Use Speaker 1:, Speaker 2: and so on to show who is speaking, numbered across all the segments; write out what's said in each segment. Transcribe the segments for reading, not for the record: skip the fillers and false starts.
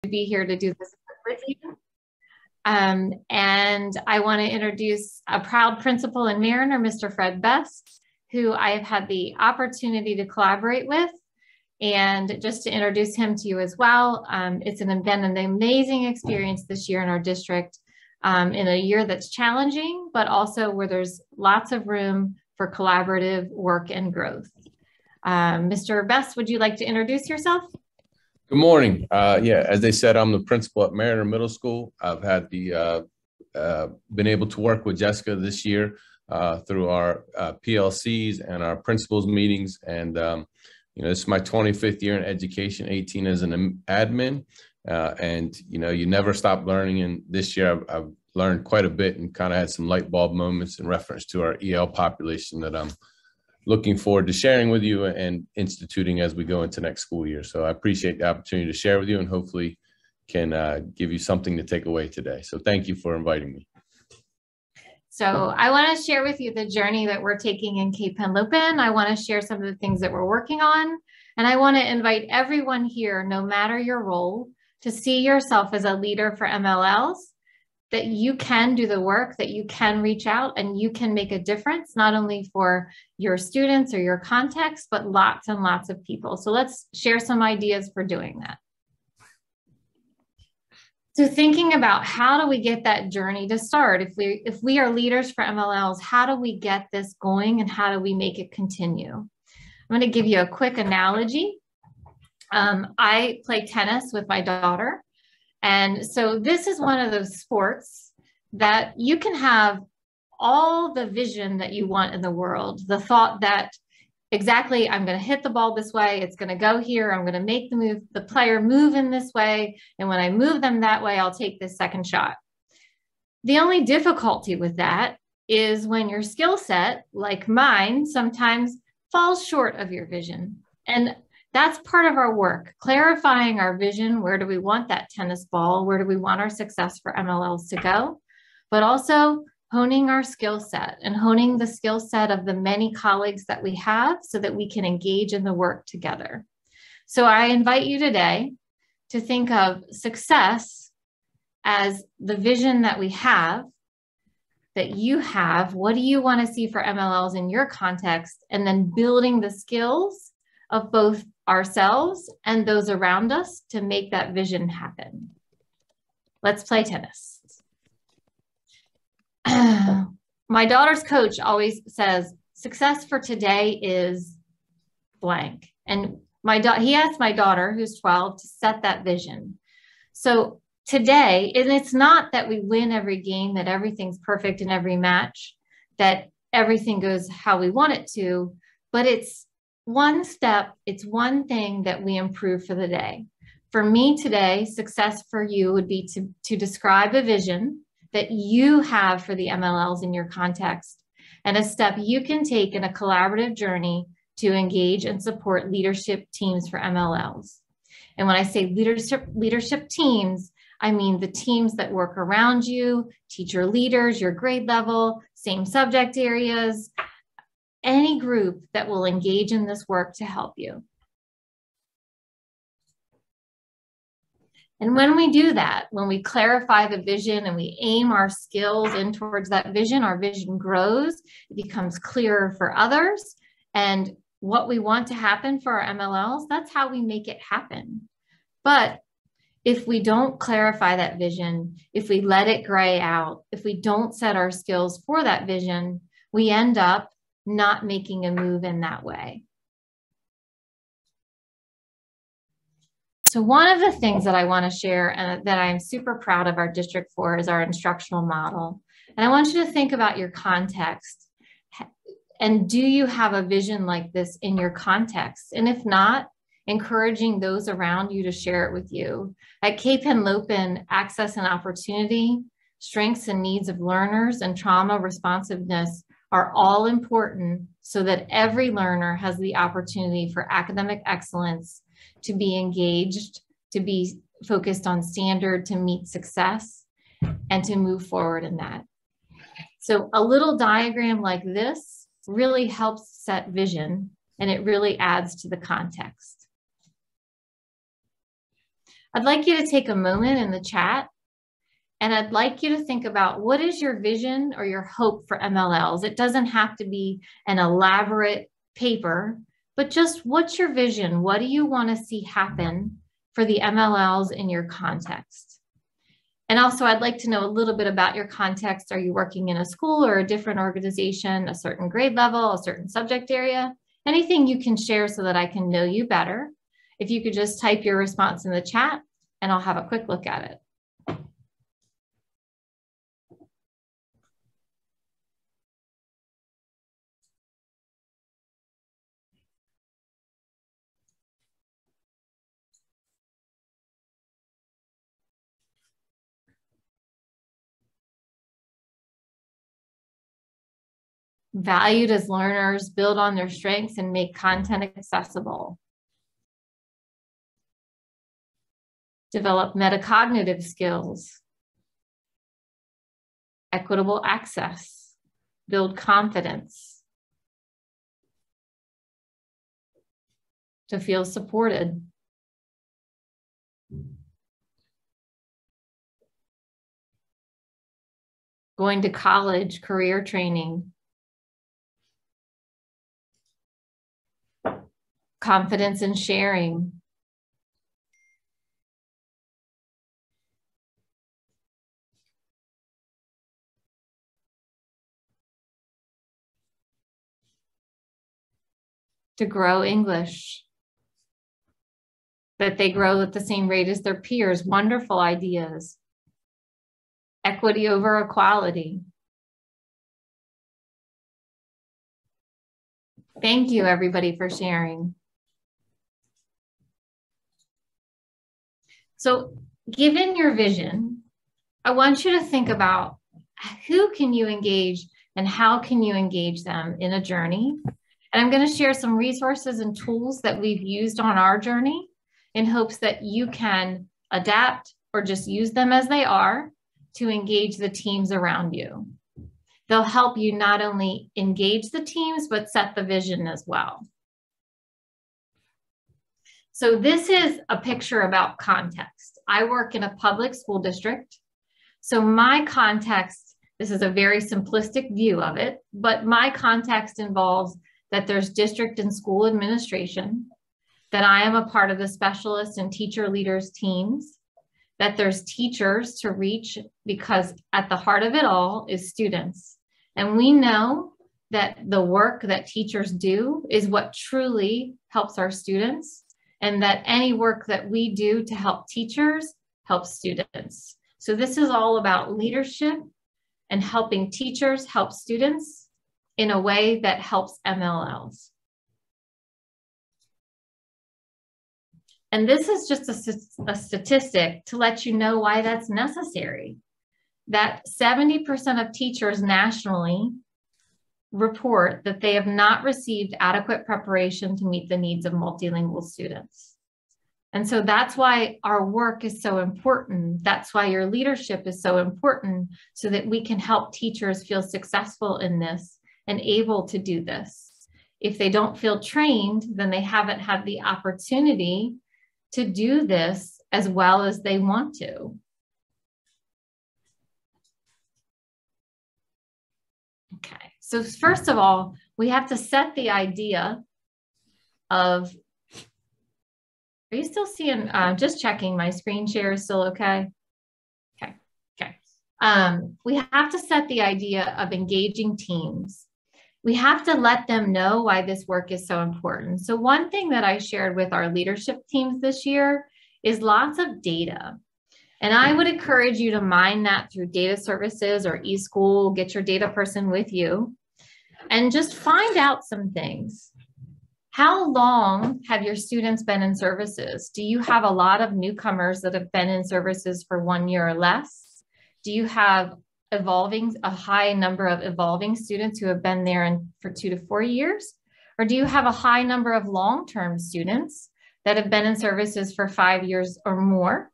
Speaker 1: be here to do this with you. And I want to introduce a proud principal and mariner, Mr. Fred Best, who I have had the opportunity to collaborate with. And just to introduce him to you as well, it's been an amazing experience this year in our district, in a year that's challenging, but also where there's lots of room for collaborative work and growth. Mr. Best, would you like to introduce yourself?
Speaker 2: Good morning. Yeah, as they said, I'm the principal at Mariner Middle School. I've had the been able to work with Jessica this year through our PLCs and our principals meetings. And you know, this is my 25th year in education, 18 as an admin. And you know, you never stop learning. And this year I've learned quite a bit and kind of had some light bulb moments in reference to our EL population that I'm looking forward to sharing with you and instituting as we go into next school year. So I appreciate the opportunity to share with you and hopefully can give you something to take away today. So thank you for inviting me.
Speaker 1: So I want to share with you the journey that we're taking in Cape Henlopen. I want to share some of the things that we're working on. And I want to invite everyone here, no matter your role, to see yourself as a leader for MLLs, that you can do the work, that you can reach out and you can make a difference, not only for your students or your context, but lots and lots of people. So let's share some ideas for doing that. So thinking about how do we get that journey to start? If we are leaders for MLLs, how do we get this going and how do we make it continue? I'm going to give you a quick analogy. I play tennis with my daughter. And so this is one of those sports that you can have all the vision that you want in the world, the thought that exactly, I'm going to hit the ball this way, it's going to go here, I'm going to make the player move in this way, and when I move them that way, I'll take this second shot. The only difficulty with that is when your skill set, like mine, sometimes falls short of your vision. And that's part of our work, clarifying our vision. Where do we want that tennis ball? Where do we want our success for MLLs to go? But also honing our skill set and honing the skill set of the many colleagues that we have so that we can engage in the work together. So I invite you today to think of success as the vision that we have, that you have. What do you want to see for MLLs in your context? And then building the skills of both ourselves and those around us to make that vision happen. Let's play tennis. My daughter's coach always says, success for today is blank. And he asked my daughter, who's 12, to set that vision. So today, and it's not that we win every game, that everything's perfect in every match, that everything goes how we want it to, but it's one step, it's one thing that we improve for the day. For me today, success for you would be to describe a vision that you have for the MLLs in your context and a step you can take in a collaborative journey to engage and support leadership teams for MLLs. And when I say leadership teams, I mean the teams that work around you, teacher leaders, your grade level, same subject areas, any group that will engage in this work to help you. And when we do that, when we clarify the vision and we aim our skills in towards that vision, our vision grows, it becomes clearer for others. And what we want to happen for our MLLs, that's how we make it happen. But if we don't clarify that vision, if we let it gray out, if we don't set our skills for that vision, we end up not making a move in that way. So one of the things that I want to share and that I'm super proud of our district for is our instructional model. And I want you to think about your context. And do you have a vision like this in your context? And if not, encouraging those around you to share it with you. At Cape Henlopen, access and opportunity, strengths and needs of learners, and trauma responsiveness are all important so that every learner has the opportunity for academic excellence, to be engaged, to be focused on standard, to meet success, and to move forward in that. So a little diagram like this really helps set vision, and it really adds to the context. I'd like you to take a moment in the chat, and I'd like you to think about what is your vision or your hope for MLLs. It doesn't have to be an elaborate paper, but just what's your vision? What do you want to see happen for the MLLs in your context? And also, I'd like to know a little bit about your context. Are you working in a school or a different organization, a certain grade level, a certain subject area? Anything you can share so that I can know you better. If you could just type your response in the chat, and I'll have a quick look at it. Valued as learners, build on their strengths and make content accessible. Develop metacognitive skills. Equitable access. Build confidence. To feel supported. Going to college, career training. Confidence in sharing. To grow English. That they grow at the same rate as their peers. Wonderful ideas. Equity over equality. Thank you, everybody, for sharing. So, given your vision, I want you to think about who can you engage and how can you engage them in a journey. And I'm going to share some resources and tools that we've used on our journey in hopes that you can adapt or just use them as they are to engage the teams around you. They'll help you not only engage the teams, but set the vision as well. So this is a picture about context. I work in a public school district. So my context, this is a very simplistic view of it, but my context involves that there's district and school administration, that I am a part of the specialist and teacher leaders teams, that there's teachers to reach, because at the heart of it all is students. And we know that the work that teachers do is what truly helps our students, and that any work that we do to help teachers helps students. So this is all about leadership and helping teachers help students in a way that helps MLLs. And this is just a statistic to let you know why that's necessary. That 70% of teachers nationally report that they have not received adequate preparation to meet the needs of multilingual students. And so that's why our work is so important. That's why your leadership is so important, so that we can help teachers feel successful in this and able to do this. If they don't feel trained, then they haven't had the opportunity to do this as well as they want to. Okay, so first of all, we have to set the idea of, are you still seeing, just checking my screen share is still okay? Okay. We have to set the idea of engaging teams. We have to let them know why this work is so important. So one thing that I shared with our leadership teams this year is lots of data. And I would encourage you to mine that through data services or eSchool, get your data person with you, and just find out some things. How long have your students been in services? Do you have a lot of newcomers that have been in services for 1 year or less? Do you have a high number of evolving students who have been there for 2 to 4 years? Or do you have a high number of long-term students that have been in services for 5 years or more?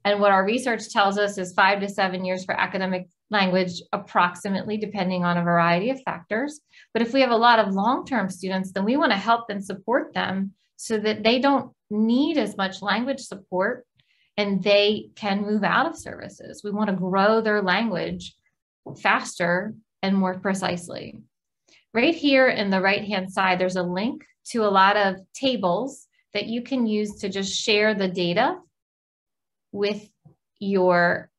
Speaker 1: And what our research tells us is 5 to 7 years for academic language, approximately, depending on a variety of factors. But if we have a lot of long-term students, then we want to help and support them so that they don't need as much language support and they can move out of services. We want to grow their language faster and more precisely. Right here in the right-hand side, there's a link to a lot of tables that you can use to just share the data with your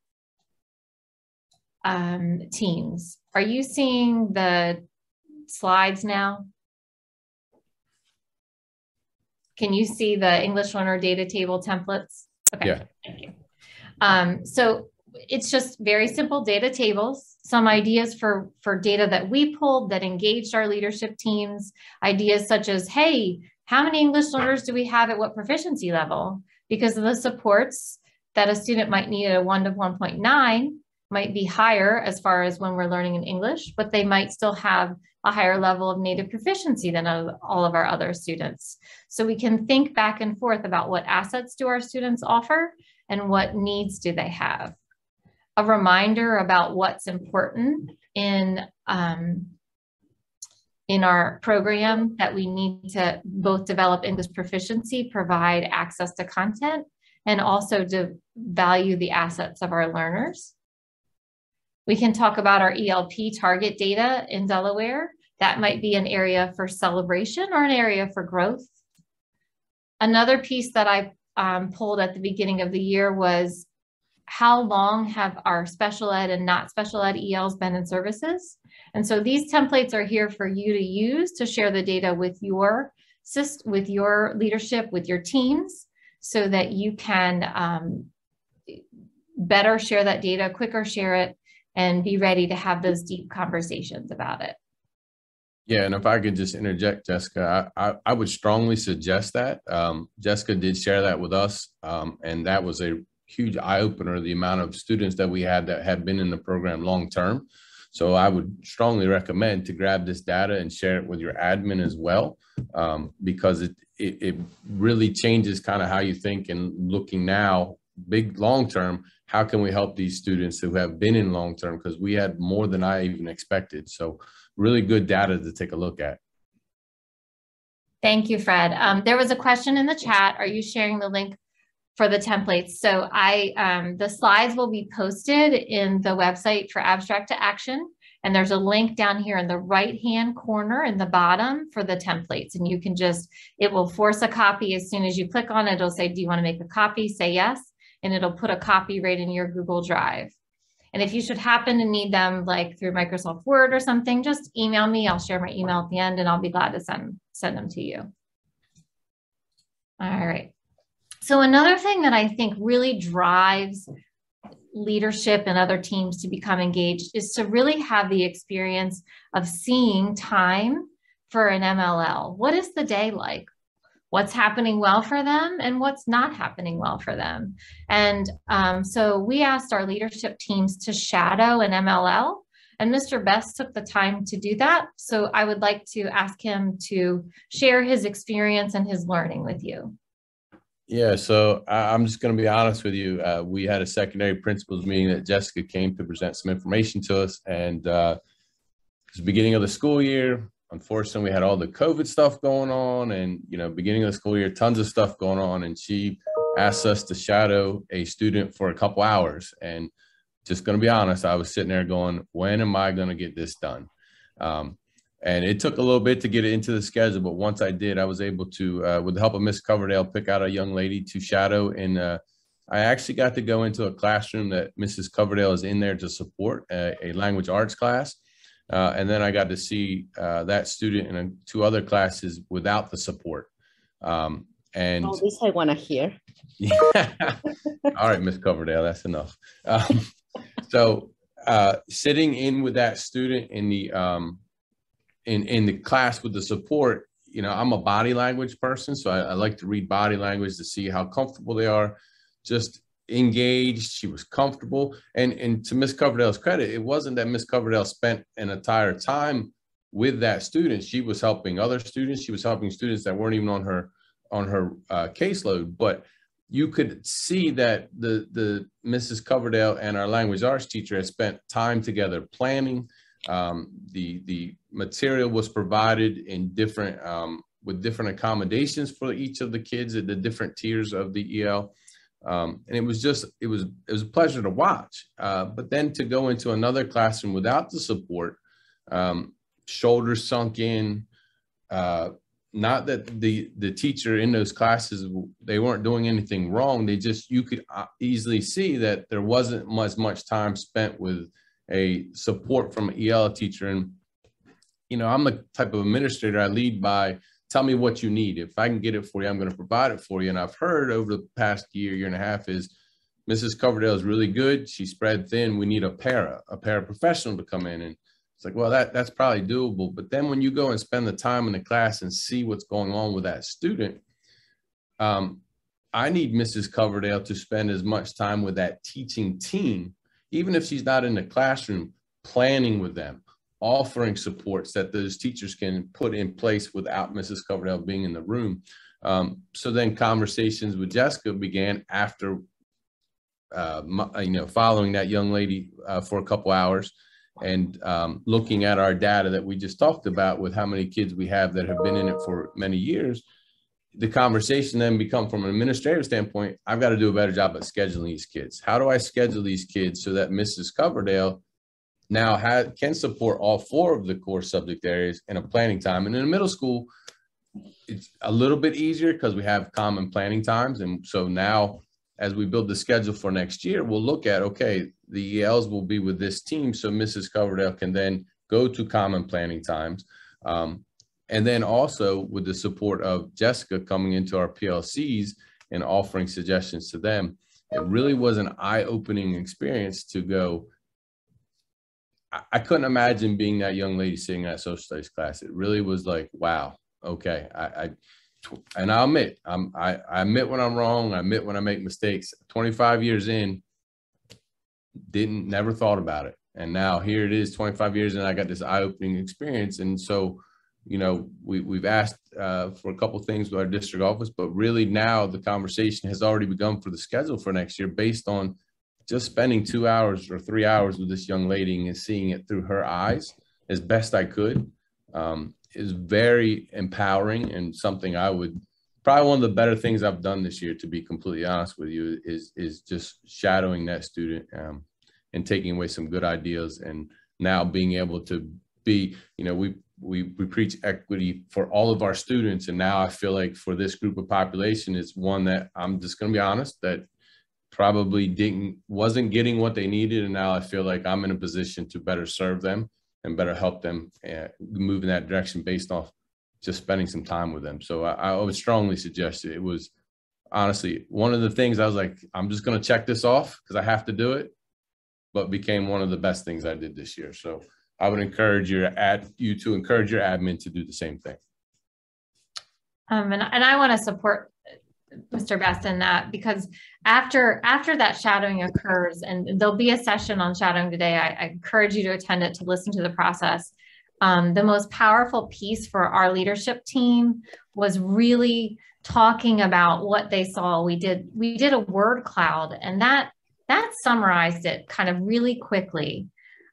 Speaker 1: teams. Are you seeing the slides now? Can you see the English learner data table templates? Okay, yeah. Thank you. So it's just very simple data tables, some ideas for data that we pulled that engaged our leadership teams, ideas such as, hey, how many English learners do we have at what proficiency level? Because of the supports that a student might need at a 1 to 1.9 might be higher as far as when we're learning in English, but they might still have a higher level of native proficiency than all of our other students. So we can think back and forth about what assets do our students offer and what needs do they have. A reminder about what's important in our program, that we need to both develop English proficiency, provide access to content, and also to value the assets of our learners. We can talk about our ELP target data in DELaware. That might be an area for celebration or an area for growth. Another piece that I pulled at the beginning of the year was, how long have our special ed and not special ed ELs been in services? And so these templates are here for you to use to share the data with your leadership, with your teams, so that you can better share that data, quicker share it, and be ready to have those deep conversations about it.
Speaker 2: Yeah, and if I could just interject, Jessica, I would strongly suggest that. Jessica did share that with us, and that was a huge eye-opener, the amount of students that we had that had been in the program long-term. So I would strongly recommend to grab this data and share it with your admin as well, because it really changes kind of how you think, and looking now, big long-term, how can we help these students who have been in long-term? Because we had more than I even expected. So really good data to take a look at.
Speaker 1: Thank you, Fred. There was a question in the chat. Are you sharing the link for the templates? So the slides will be posted in the website for Abstract to Action. And there's a link down here in the right-hand corner in the bottom for the templates. And you can it will force a copy. As soon as you click on it, it'll say, do you want to make a copy? Say yes. And it'll put a copy right in your Google Drive. And if you should happen to need them like through Microsoft Word or something, just email me. I'll share my email at the end, and I'll be glad to send them to you. All right. So another thing that I think really drives leadership and other teams to become engaged is to really have the experience of seeing time for an MLL. What is the day like? What's happening well for them and what's not happening well for them? And so we asked our leadership teams to shadow an MLL, and Mr. Best took the time to do that. So I would like to ask him to share his experience and his learning with you.
Speaker 2: Yeah, so I'm just going to be honest with you. We had a secondary principals meeting that Jessica came to present some information to us, and it was the beginning of the school year. Unfortunately, we had all the COVID stuff going on, and beginning of the school year, tons of stuff going on, and she asked us to shadow a student for a couple hours. And just going to be honest, I was sitting there going, when am I going to get this done? And it took a little bit to get it into the schedule, but once I did, I was able to, with the help of Miss Coverdale, pick out a young lady to shadow. And I actually got to go into a classroom that Mrs. Coverdale is in there to support, a language arts class. And then I got to see that student in 2 other classes without the support. And
Speaker 3: this I want to hear.
Speaker 2: Yeah. All right, Miss Coverdale, that's enough. So sitting in with that student in the class with the support, I'm a body language person, so I like to read body language to see how comfortable they are. Just engaged, she was comfortable, and to Miss Coverdale's credit, it wasn't that Miss Coverdale spent an entire time with that student. She was helping other students. She was helping students that weren't even on her caseload, but you could see that the Mrs. Coverdale and our language arts teacher had spent time together planning. The material was provided in different with different accommodations for each of the kids at the different tiers of the EL. And it was a pleasure to watch. But then to go into another classroom without the support, shoulders sunk in, not that the teacher in those classes, they weren't doing anything wrong. They just, you could easily see that there wasn't much time spent with a support from an EL teacher. And, you know, I'm the type of administrator, I lead by, tell me what you need. If I can get it for you, I'm going to provide it for you. And I've heard over the past year and a half is Mrs. Coverdale is really good. She's spread thin. We need a paraprofessional to come in. And it's like, well, that's probably doable. But then when you go and spend the time in the class and see what's going on with that student, I need Mrs. Coverdale to spend as much time with that teaching team, even if she's not in the classroom, planning with them, offering supports that those teachers can put in place without Mrs. Coverdale being in the room. So then conversations with Jessica began after, following that young lady for a couple hours and looking at our data that we just talked about with how many kids we have that have been in it for many years. The conversation then become, from an administrative standpoint, I've got to do a better job at scheduling these kids. How do I schedule these kids so that Mrs. Coverdale now can support all 4 of the core subject areas in a planning time? And in the middle school, it's a little bit easier because we have common planning times. And so now, as we build the schedule for next year, we'll look at, okay, the ELs will be with this team. So Mrs. Coverdale can then go to common planning times. And then also with the support of Jessica coming into our PLCs and offering suggestions to them, it really was an eye-opening experience to go, I couldn't imagine being that young lady sitting in that social studies class. It really was like, wow, okay. And I'll admit, I admit when I'm wrong. I admit when I make mistakes. 25 years in, never thought about it. And now here it is, 25 years, and I got this eye-opening experience. And so, you know, we've asked for a couple of things with our district office, but really now the conversation has already begun for the schedule for next year based on just spending 2 hours or 3 hours with this young lady and seeing it through her eyes as best I could. Is very empowering, and something I would probably, one of the better things I've done this year, to be completely honest with you, is just shadowing that student and taking away some good ideas, and now being able to be, you know, we preach equity for all of our students, and now I feel like for this group of population, it's one that I'm just going to be honest, that probably wasn't getting what they needed, and now I feel like I'm in a position to better serve them and better help them move in that direction based off just spending some time with them. So I would strongly suggest it. It was honestly one of the things I was like, I'm just going to check this off because I have to do it, but became one of the best things I did this year. So I would encourage you to encourage your admin to do the same thing.
Speaker 1: And I want to support Mr. Best in that, because after that shadowing occurs, and there'll be a session on shadowing today, I encourage you to attend it, to listen to the process. The most powerful piece for our leadership team was really talking about what they saw. We did a word cloud, and that summarized it kind of really quickly.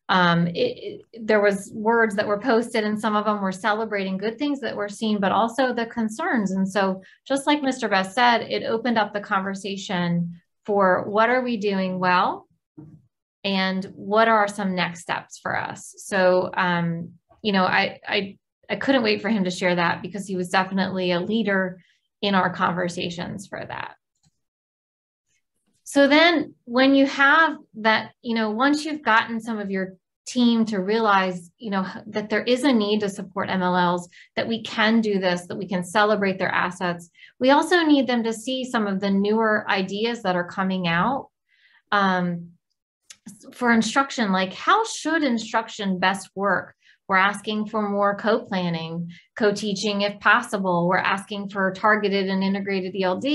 Speaker 1: There was words that were posted, and some of them were celebrating good things that were seen, but also the concerns. And so just like Mr. Best said, it opened up the conversation for what are we doing well and what are some next steps for us. So, you know, I couldn't wait for him to share that, because he was definitely a leader in our conversations for that. So then when you have that, you know, once you've gotten some of your team to realize, you know, that there is a need to support MLLs, that we can do this, that we can celebrate their assets, we also need them to see some of the newer ideas that are coming out for instruction, like how should instruction best work? We're asking for more co-planning, co-teaching if possible. We're asking for targeted and integrated ELD.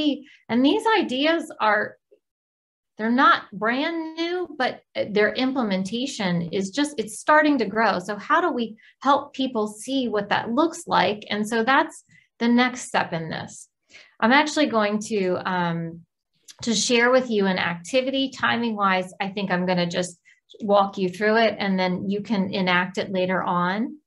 Speaker 1: And these ideas they're not brand new, but their implementation is it's starting to grow. So how do we help people see what that looks like? And so that's the next step in this. I'm actually going to share with you an activity. Timing wise, I think I'm going to just walk you through it, and then you can enact it later on.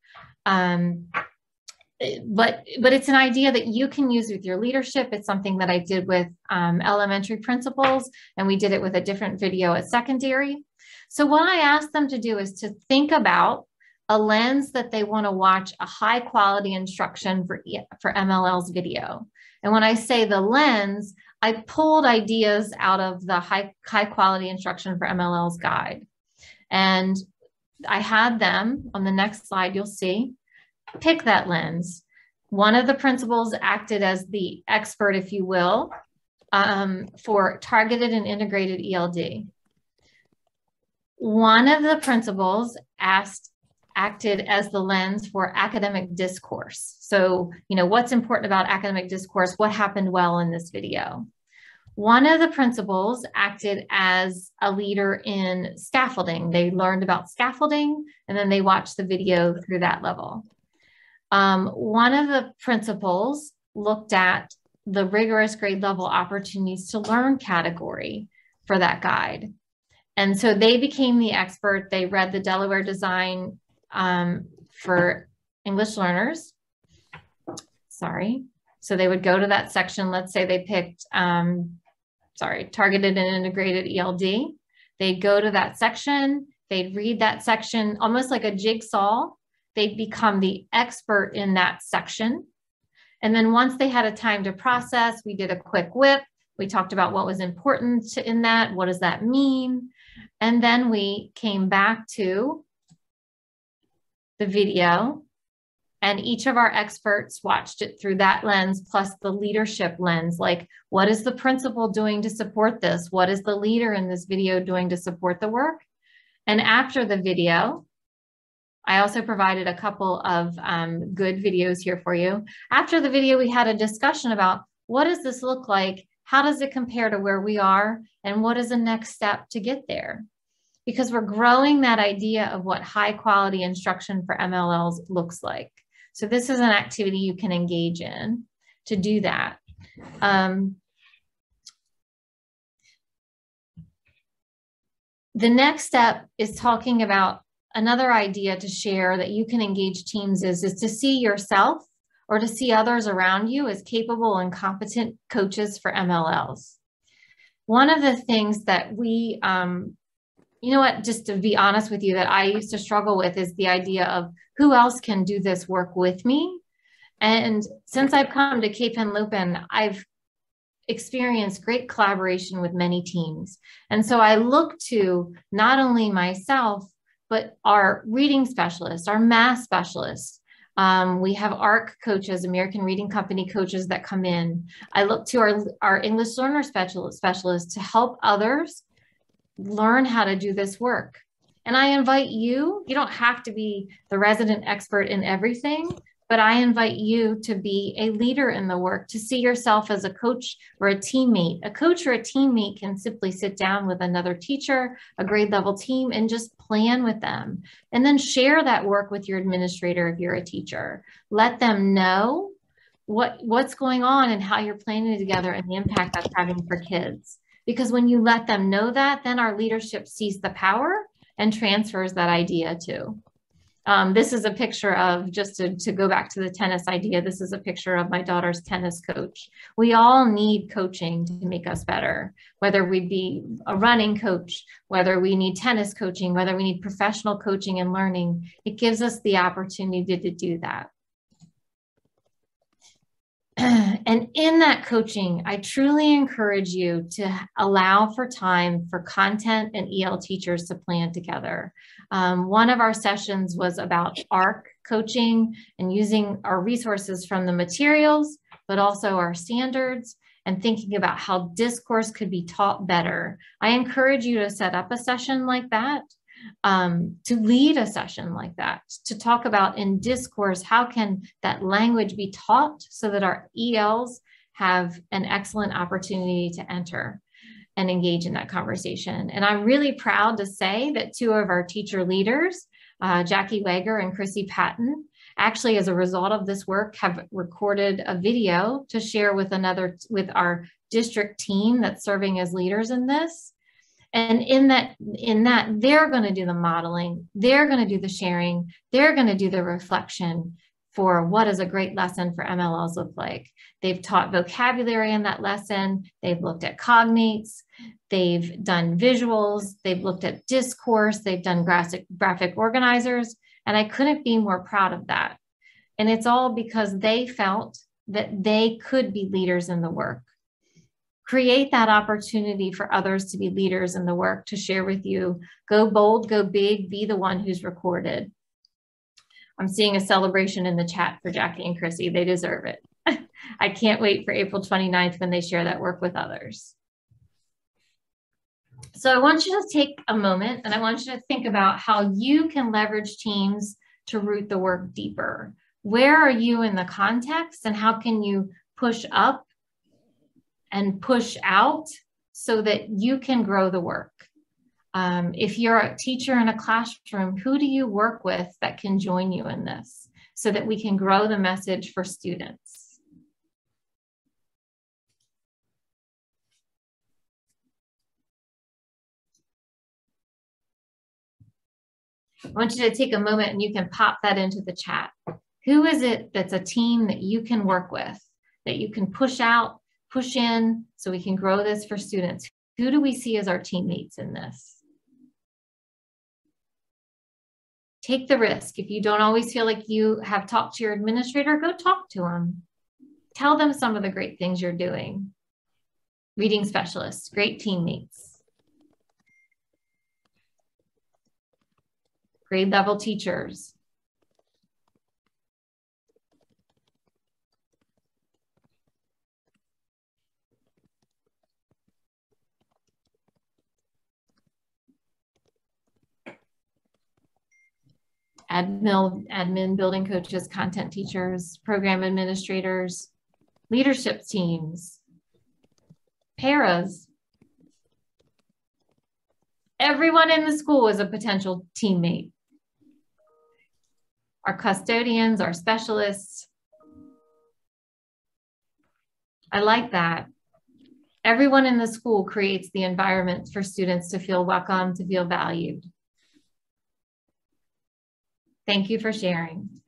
Speaker 1: but it's an idea that you can use with your leadership. It's something that I did with elementary principals, and we did it with a different video at secondary. So what I asked them to do is to think about a lens that they want to watch a high quality instruction for MLL's video. And when I say the lens, I pulled ideas out of the high quality instruction for MLL's guide. And I had them, on the next slide, you'll see, pick that lens. One of the principals acted as the expert, if you will, for targeted and integrated ELD. One of the principals acted as the lens for academic discourse. So, what's important about academic discourse? What happened well in this video? One of the principals acted as a leader in scaffolding. They learned about scaffolding, and then they watched the video through that level. One of the principals looked at the rigorous grade level opportunities to learn category for that guide. And so they became the expert. They read the DELaware design for English learners. Sorry. So they would go to that section. Let's say they picked, targeted and integrated ELD. They'd go to that section. They'd read that section almost like a jigsaw. They'd become the expert in that section. And then once they had a time to process, we did a quick whip. We talked about what was important in that. What does that mean? And then we came back to the video, and each of our experts watched it through that lens plus the leadership lens. Like, what is the principal doing to support this? What is the leader in this video doing to support the work? And after the video, I also provided a couple of good videos here for you. After the video, we had a discussion about what does this look like? How does it compare to where we are? And what is the next step to get there? Because we're growing that idea of what high quality instruction for MLLs looks like. So this is an activity you can engage in to do that. The next step is talking about another idea to share that you can engage teams is to see yourself or to see others around you as capable and competent coaches for MLLs. One of the things that we, just to be honest with you, that I used to struggle with is the idea of who else can do this work with me. And since I've come to Cape and Lupin, I've experienced great collaboration with many teams. And so I look to not only myself, but our reading specialists, our math specialists. We have ARC coaches, American Reading Company coaches that come in. I look to our English learner specialists to help others learn how to do this work. And I invite you don't have to be the resident expert in everything, but I invite you to be a leader in the work, to see yourself as a coach or a teammate. A coach or a teammate can simply sit down with another teacher, a grade level team, and just plan with them. And then share that work with your administrator if you're a teacher. Let them know what's going on and how you're planning together and the impact that's having for kids. Because when you let them know that, then our leadership sees the power and transfers that idea too. This is a picture of, just to go back to the tennis idea, this is a picture of my daughter's tennis coach. We all need coaching to make us better, whether we be a running coach, whether we need tennis coaching, whether we need professional coaching and learning. It gives us the opportunity to do that. And in that coaching, I truly encourage you to allow for time for content and EL teachers to plan together. One of our sessions was about ARC coaching and using our resources from the materials, but also our standards, and thinking about how discourse could be taught better. I encourage you to set up a session like that, to lead a session like that, to talk about in discourse, how can that language be taught so that our ELs have an excellent opportunity to enter and engage in that conversation. And I'm really proud to say that two of our teacher leaders, Jackie Wager and Chrissy Patton, actually, as a result of this work, have recorded a video to share with our district team that's serving as leaders in this. And in that, they're going to do the modeling, they're going to do the sharing, they're going to do the reflection for what does a great lesson for MLLs look like. They've taught vocabulary in that lesson. They've looked at cognates. They've done visuals. They've looked at discourse. They've done graphic organizers. And I couldn't be more proud of that. And it's all because they felt that they could be leaders in the work. Create that opportunity for others to be leaders in the work, to share with you. Go bold, go big, be the one who's recorded. I'm seeing a celebration in the chat for Jackie and Chrissy. They deserve it. I can't wait for April 29th when they share that work with others. So I want you to take a moment and I want you to think about how you can leverage teams to root the work deeper. Where are you in the context and how can you push up and push out so that you can grow the work? If you're a teacher in a classroom, who do you work with that can join you in this so that we can grow the message for students? I want you to take a moment and you can pop that into the chat. Who is it that's a team that you can work with, that you can push out, push in, so we can grow this for students? Who do we see as our teammates in this? Take the risk. If you don't always feel like you have talked to your administrator, go talk to them. Tell them some of the great things you're doing. Reading specialists, great teammates. Grade level teachers. Admin, building coaches, content teachers, program administrators, leadership teams, paras. Everyone in the school is a potential teammate. Our custodians, our specialists. I like that. Everyone in the school creates the environment for students to feel welcome, to feel valued. Thank you for sharing.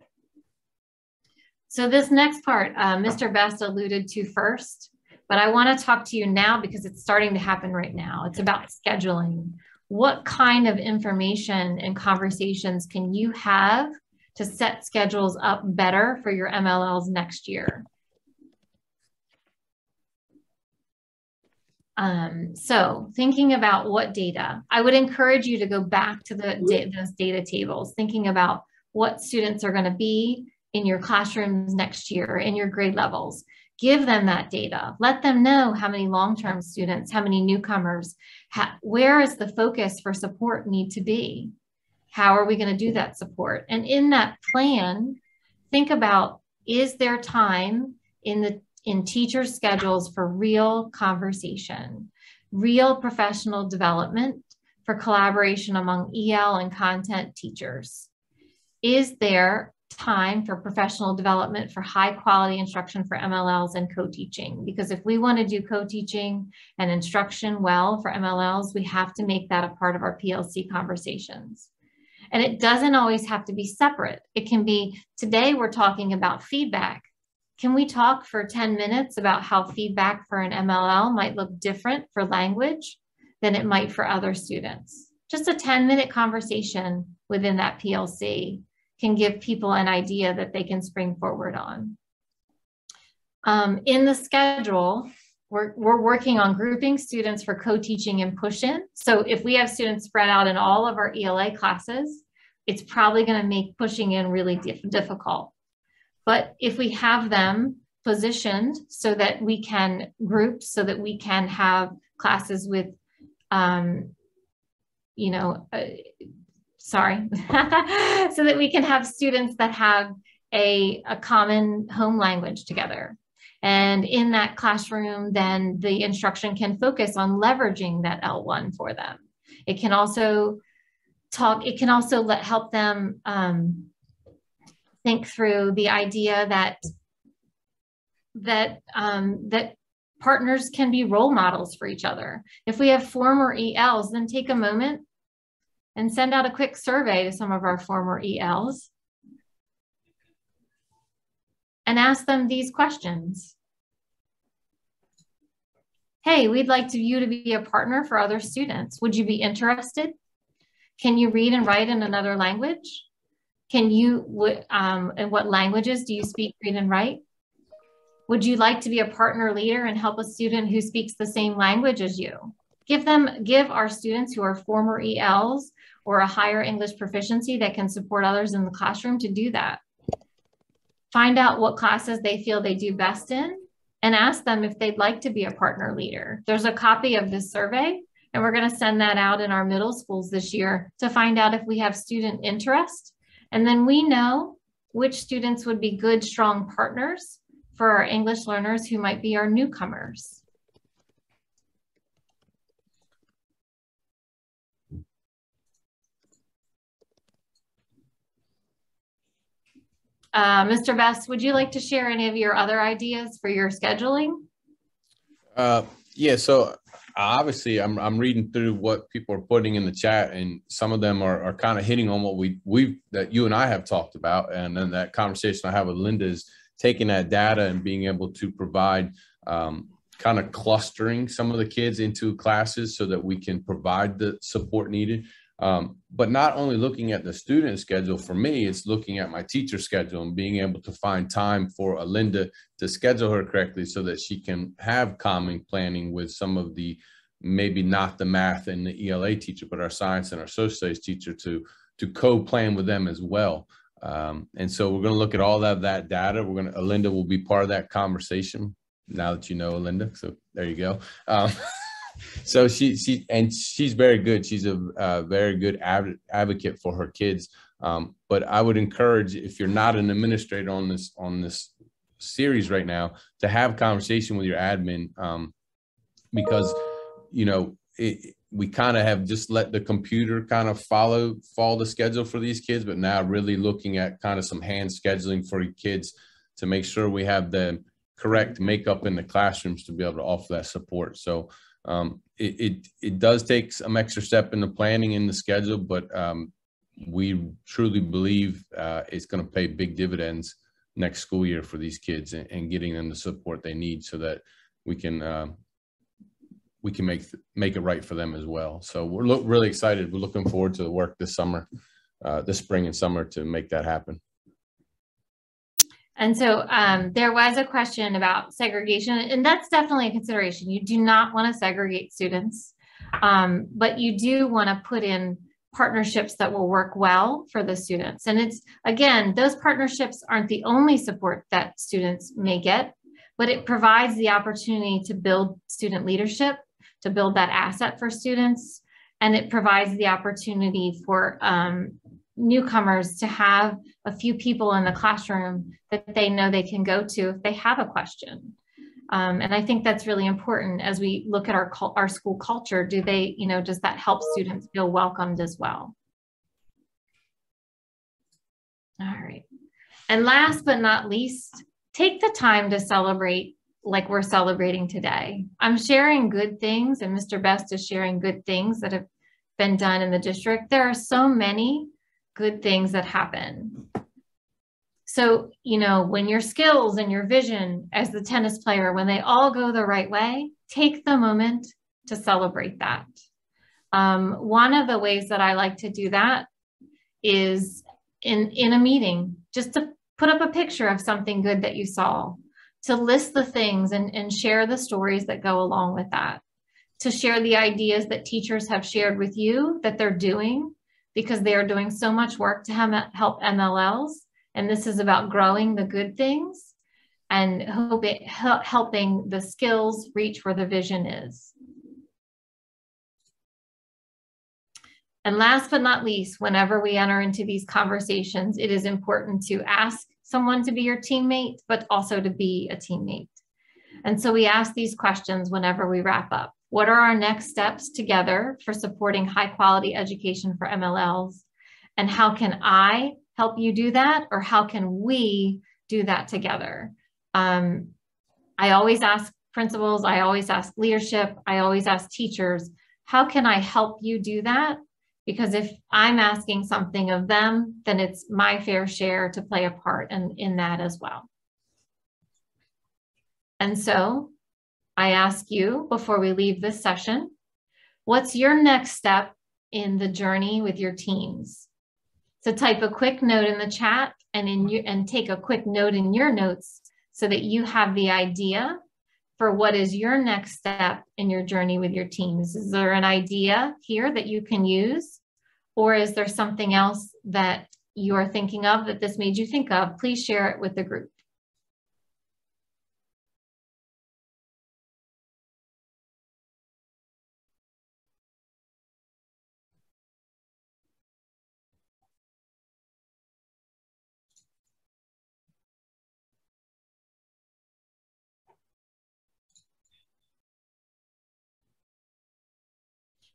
Speaker 1: So this next part, Mr. Best alluded to first, but I want to talk to you now because it's starting to happen right now. It's about scheduling. What kind of information and conversations can you have to set schedules up better for your MLLs next year? So thinking about what data, I would encourage you to go back to those data tables, thinking about what students are going to be in your classrooms next year, in your grade levels. Give them that data. Let them know how many long-term students, how many newcomers, where is the focus for support need to be? How are we going to do that support? And in that plan, think about, is there time in teacher schedules for real conversation, real professional development for collaboration among EL and content teachers? Is there time for professional development for high quality instruction for MLLs and co-teaching? Because if we want to do co-teaching and instruction well for MLLs, we have to make that a part of our PLC conversations. And it doesn't always have to be separate. It can be, today we're talking about feedback. Can we talk for 10 minutes about how feedback for an MLL might look different for language than it might for other students? Just a 10-minute conversation within that PLC can give people an idea that they can spring forward on. In the schedule, we're working on grouping students for co-teaching and push-in. So if we have students spread out in all of our ELA classes, it's probably going to make pushing in really difficult. But if we have them positioned so that we can group, so that we can have classes with, so that we can have students that have a common home language together. And in that classroom, then the instruction can focus on leveraging that L1 for them. It can also help them think through the idea that partners can be role models for each other. If we have former ELs, then take a moment and send out a quick survey to some of our former ELs. and ask them these questions. Hey, we'd like you to be a partner for other students. Would you be interested? Can you read and write in another language? In what languages do you speak, read, and write? Would you like to be a partner leader and help a student who speaks the same language as you? Give our students who are former ELs or a higher English proficiency that can support others in the classroom to do that. Find out what classes they feel they do best in and ask them if they'd like to be a partner leader. There's a copy of this survey, and we're going to send that out in our middle schools this year to find out if we have student interest. And then we know which students would be good, strong partners for our English learners who might be our newcomers. Mr. Best, would you like to share any of your other ideas for your scheduling?
Speaker 2: Yeah, so obviously I'm reading through what people are putting in the chat, and some of them are kind of hitting on what that you and I have talked about. And then that conversation I have with Linda is taking that data and being able to provide kind of clustering some of the kids into classes so that we can provide the support needed. But not only looking at the student schedule, for me, it's looking at my teacher schedule and being able to find time for Linda to schedule her correctly so that she can have calming planning with some of the, maybe not the math and the ELA teacher, but our science and our social studies teacher to co-plan with them as well. And so we're going to look at all of that data. Linda will be part of that conversation now that you know Linda. So there you go. So she's very good. She's a very good advocate for her kids. But I would encourage, if you're not an administrator on this series right now, to have a conversation with your admin, because we kind of have just let the computer kind of follow the schedule for these kids, but now really looking at kind of some hand scheduling for your kids to make sure we have the correct makeup in the classrooms to be able to offer that support. So it does take some extra step in the planning in the schedule, but we truly believe it's going to pay big dividends next school year for these kids and getting them the support they need so that we can make it right for them as well. So we're really excited. We're looking forward to the work this spring and summer to make that happen.
Speaker 1: And so there was a question about segregation, and that's definitely a consideration. You do not want to segregate students, but you do want to put in partnerships that will work well for the students. And it's, again, those partnerships aren't the only support that students may get, but it provides the opportunity to build student leadership, to build that asset for students. And it provides the opportunity for newcomers to have a few people in the classroom that they know they can go to if they have a question. And I think that's really important as we look at our school culture. Does that help students feel welcomed as well? All right. And last but not least, take the time to celebrate like we're celebrating today. I'm sharing good things, and Mr. Best is sharing good things that have been done in the district. There are so many good things that happen. So, when your skills and your vision as the tennis player, when they all go the right way, take the moment to celebrate that. One of the ways that I like to do that is in a meeting, just to put up a picture of something good that you saw, to list the things and share the stories that go along with that, to share the ideas that teachers have shared with you that they're doing, because they are doing so much work to help MLLs. And this is about growing the good things and helping the skills reach where the vision is. And last but not least, whenever we enter into these conversations, it is important to ask someone to be your teammate, but also to be a teammate. And so we ask these questions whenever we wrap up. What are our next steps together for supporting high quality education for MLLs? And how can I help you do that? Or how can we do that together? I always ask principals, I always ask leadership, I always ask teachers, how can I help you do that? Because if I'm asking something of them, then it's my fair share to play a part in that as well. And so I ask you before we leave this session, what's your next step in the journey with your teams? So type a quick note in the chat and take a quick note in your notes so that you have the idea for what is your next step in your journey with your teams. Is there an idea here that you can use? Or is there something else that you're thinking of that this made you think of? Please share it with the group.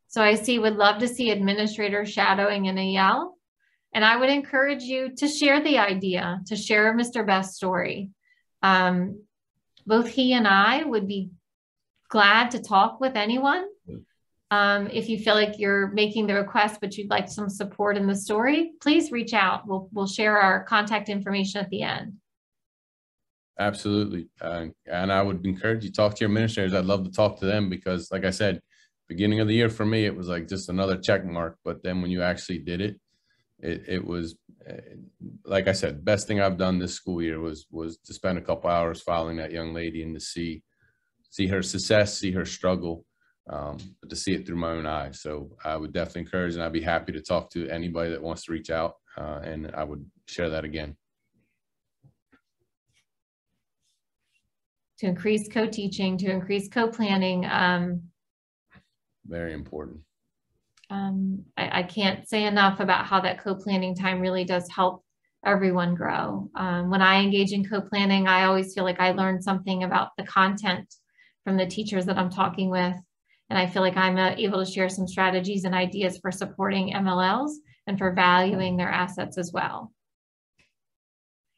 Speaker 1: So I see, would love to see administrators shadowing in EL. And I would encourage you to share the idea, to share Mr. Best's story. Both he and I would be glad to talk with anyone. If you feel like you're making the request, but you'd like some support in the story, please reach out. We'll share our contact information at the end.
Speaker 2: Absolutely. And I would encourage you to talk to your administrators. I'd love to talk to them because, like I said, beginning of the year for me, it was like just another check mark. But then when you actually did it, it was, like I said, best thing I've done this school year was to spend a couple hours following that young lady and to see her success, see her struggle, but to see it through my own eyes. So I would definitely encourage, and I'd be happy to talk to anybody that wants to reach out, and I would share that again.
Speaker 1: To increase co-teaching, to increase co-planning.
Speaker 2: Very important.
Speaker 1: I can't say enough about how that co-planning time really does help everyone grow. When I engage in co-planning, I always feel like I learned something about the content from the teachers that I'm talking with. And I feel like I'm able to share some strategies and ideas for supporting MLLs and for valuing their assets as well.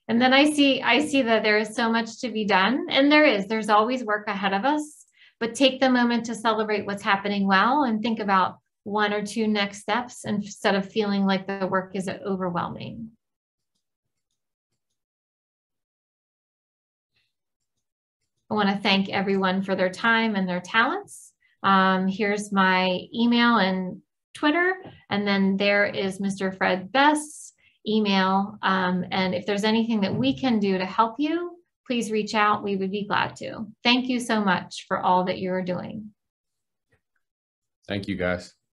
Speaker 1: And then I see that there is so much to be done, and there's always work ahead of us, but take the moment to celebrate what's happening well and think about one or two next steps instead of feeling like the work is overwhelming. I want to thank everyone for their time and their talents. Here's my email and Twitter, and then there is Mr. Fred Best's email. And if there's anything that we can do to help you, please reach out. We would be glad to. Thank you so much for all that you are doing.
Speaker 2: Thank you, guys.